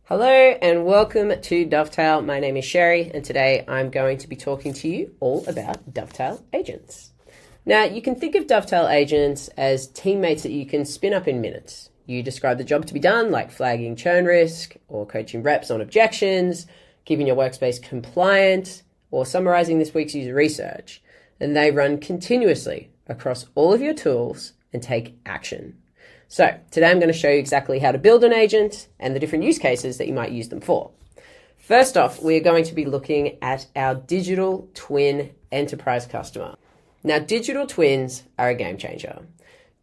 Hello and welcome to Dovetail. My name is Sherry and today I'm going to be talking to you all about Dovetail agents. Now, you can think of Dovetail agents as teammates that you can spin up in minutes. You describe the job to be done, like flagging churn risk or coaching reps on objections, keeping your workspace compliant, or summarizing this week's user research. And they run continuously across all of your tools and take action. So today I'm going to show you exactly how to build an agent and the different use cases that you might use them for. First off, we're going to be looking at our digital twin enterprise customer. Now, digital twins are a game changer.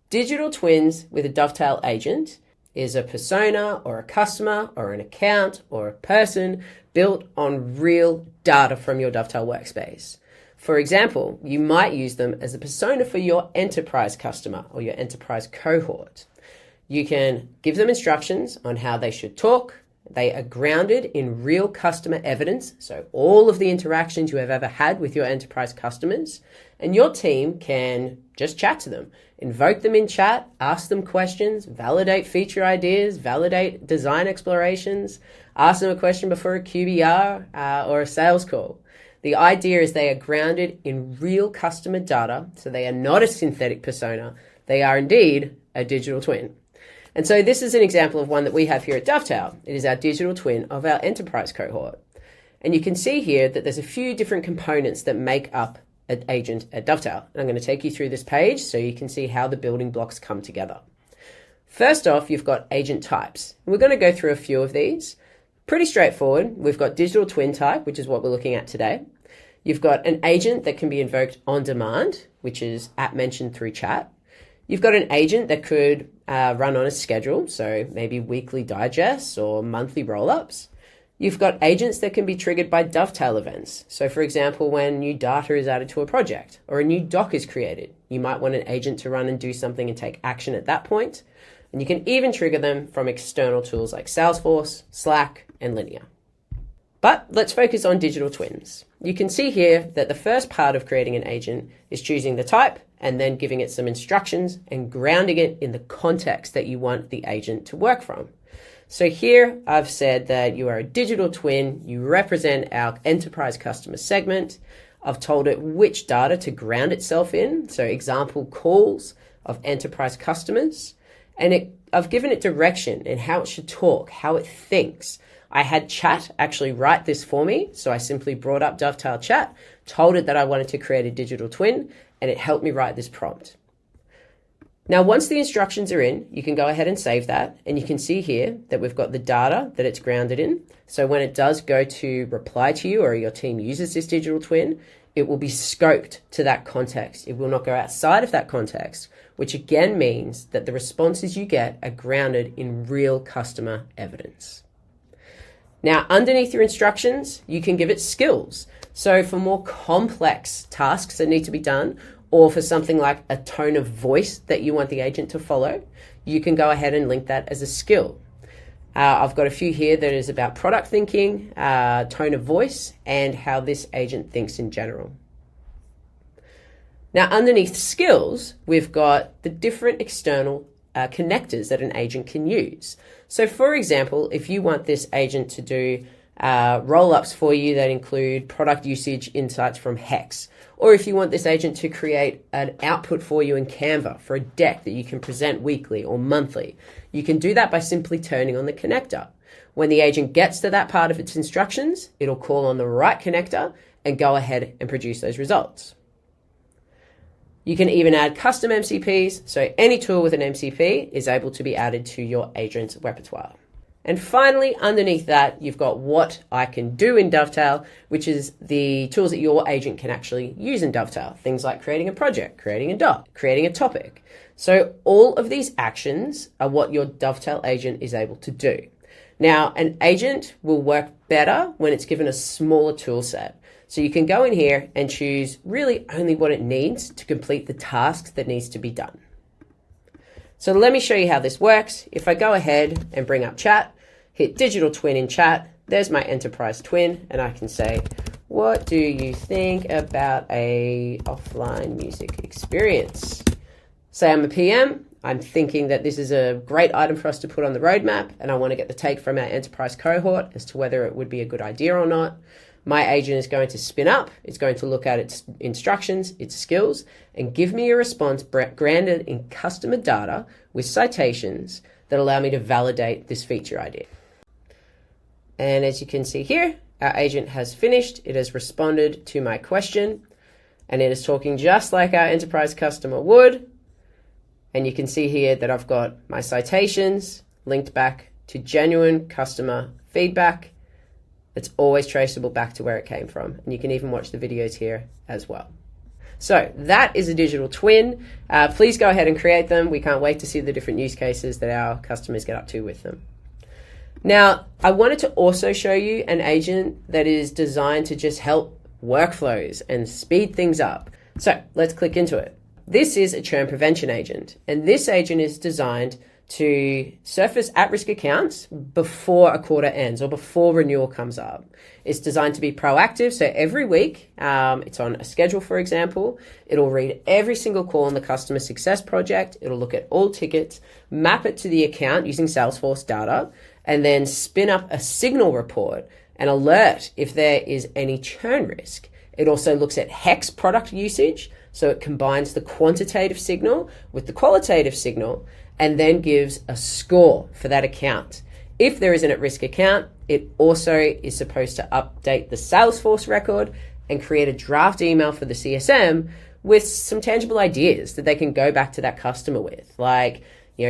Digital twins with a Dovetail agent is a persona or a customer or an account or a person built on real data from your Dovetail workspace. For example, you might use them as a persona for your enterprise customer or your enterprise cohort. You can give them instructions on how they should talk. They are grounded in real customer evidence, so all of the interactions you have ever had with your enterprise customers, and your team can just chat to them, invoke them in chat, ask them questions, validate feature ideas, validate design explorations, ask them a question before a QBR or a sales call. The idea is they are grounded in real customer data, so they are not a synthetic persona. They are indeed a digital twin. And so this is an example of one that we have here at Dovetail. It is our digital twin of our enterprise cohort. And you can see here that there's a few different components that make up an agent at Dovetail. And I'm going to take you through this page so you can see how the building blocks come together. First off, you've got agent types. And we're going to go through a few of these. Pretty straightforward. We've got digital twin type, which is what we're looking at today. You've got an agent that can be invoked on demand, which is at mentioned through chat. You've got an agent that could run on a schedule, so maybe weekly digests or monthly roll-ups. You've got agents that can be triggered by Dovetail events. So for example, when new data is added to a project or a new doc is created, you might want an agent to run and do something and take action at that point. And you can even trigger them from external tools like Salesforce, Slack, and Linear. But let's focus on digital twins. You can see here that the first part of creating an agent is choosing the type and then giving it some instructions and grounding it in the context that you want the agent to work from. So here I've said that you are a digital twin, you represent our enterprise customer segment. I've told it which data to ground itself in, so example calls of enterprise customers, and I've given it direction in how it should talk, how it thinks. I had chat actually write this for me, so I simply brought up Dovetail chat, told it that I wanted to create a digital twin, and it helped me write this prompt. Now, once the instructions are in, you can go ahead and save that, and you can see here that we've got the data that it's grounded in. So when it does go to reply to you or your team uses this digital twin, it will be scoped to that context. It will not go outside of that context, which again means that the responses you get are grounded in real customer evidence. Now, underneath your instructions, you can give it skills. So for more complex tasks that need to be done, or for something like a tone of voice that you want the agent to follow, you can go ahead and link that as a skill. I've got a few here that is about product thinking, tone of voice, and how this agent thinks in general. Now, underneath skills, we've got the different external connectors that an agent can use. So for example, if you want this agent to do roll-ups for you that include product usage insights from Hex, or if you want this agent to create an output for you in Canva for a deck that you can present weekly or monthly, you can do that by simply turning on the connector. When the agent gets to that part of its instructions, it'll call on the right connector and go ahead and produce those results. You can even add custom MCPs, so any tool with an MCP is able to be added to your agent's repertoire. And finally, underneath that, you've got what I can do in Dovetail, which is the tools that your agent can actually use in Dovetail. Things like creating a project, creating a doc, creating a topic. So all of these actions are what your Dovetail agent is able to do. Now, an agent will work better when it's given a smaller tool set. So you can go in here and choose really only what it needs to complete the task that needs to be done. So let me show you how this works. If I go ahead and bring up chat, hit digital twin in chat, there's my enterprise twin, and I can say, what do you think about a offline music experience? Say I'm a PM, I'm thinking that this is a great item for us to put on the roadmap, and I want to get the take from our enterprise cohort as to whether it would be a good idea or not. My agent is going to spin up, it's going to look at its instructions, its skills, and give me a response grounded in customer data with citations that allow me to validate this feature idea. And as you can see here, our agent has finished. It has responded to my question, and it is talking just like our enterprise customer would. And you can see here that I've got my citations linked back to genuine customer feedback. It's always traceable back to where it came from. And you can even watch the videos here as well. So that is a digital twin. Please go ahead and create them. We can't wait to see the different use cases that our customers get up to with them. Now, I wanted to also show you an agent that is designed to just help workflows and speed things up. So let's click into it. This is a churn prevention agent, and this agent is designed to surface at-risk accounts before a quarter ends or before renewal comes up. It's designed to be proactive, so every week, it's on a schedule, for example. It'll read every single call in the customer success project. It'll look at all tickets, map it to the account using Salesforce data, and then spin up a signal report and alert if there is any churn risk. It also looks at hex product usage, so it combines the quantitative signal with the qualitative signal, and then gives a score for that account. If there is an at-risk account, it also is supposed to update the Salesforce record and create a draft email for the CSM with some tangible ideas that they can go back to that customer with, like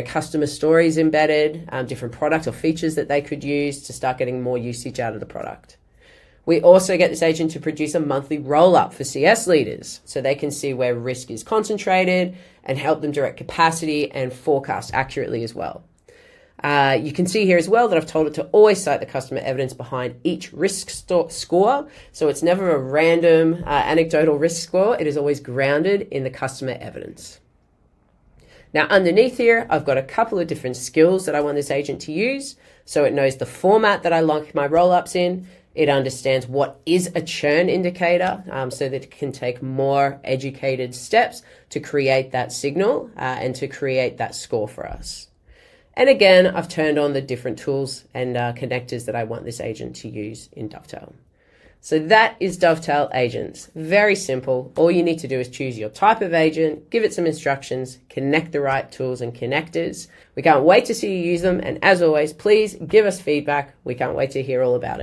customer stories embedded, different product or features that they could use to start getting more usage out of the product. We also get this agent to produce a monthly roll-up for CS leaders so they can see where risk is concentrated and help them direct capacity and forecast accurately as well. You can see here as well that I've told it to always cite the customer evidence behind each risk score. So it's never a random anecdotal risk score. It is always grounded in the customer evidence. Now underneath here, I've got a couple of different skills that I want this agent to use. So it knows the format that I like my roll-ups in. It understands what is a churn indicator so that it can take more educated steps to create that signal and to create that score for us. And again, I've turned on the different tools and connectors that I want this agent to use in Dovetail. So that is Dovetail agents. Very simple. All you need to do is choose your type of agent, give it some instructions, connect the right tools and connectors. We can't wait to see you use them. And as always, please give us feedback. We can't wait to hear all about it.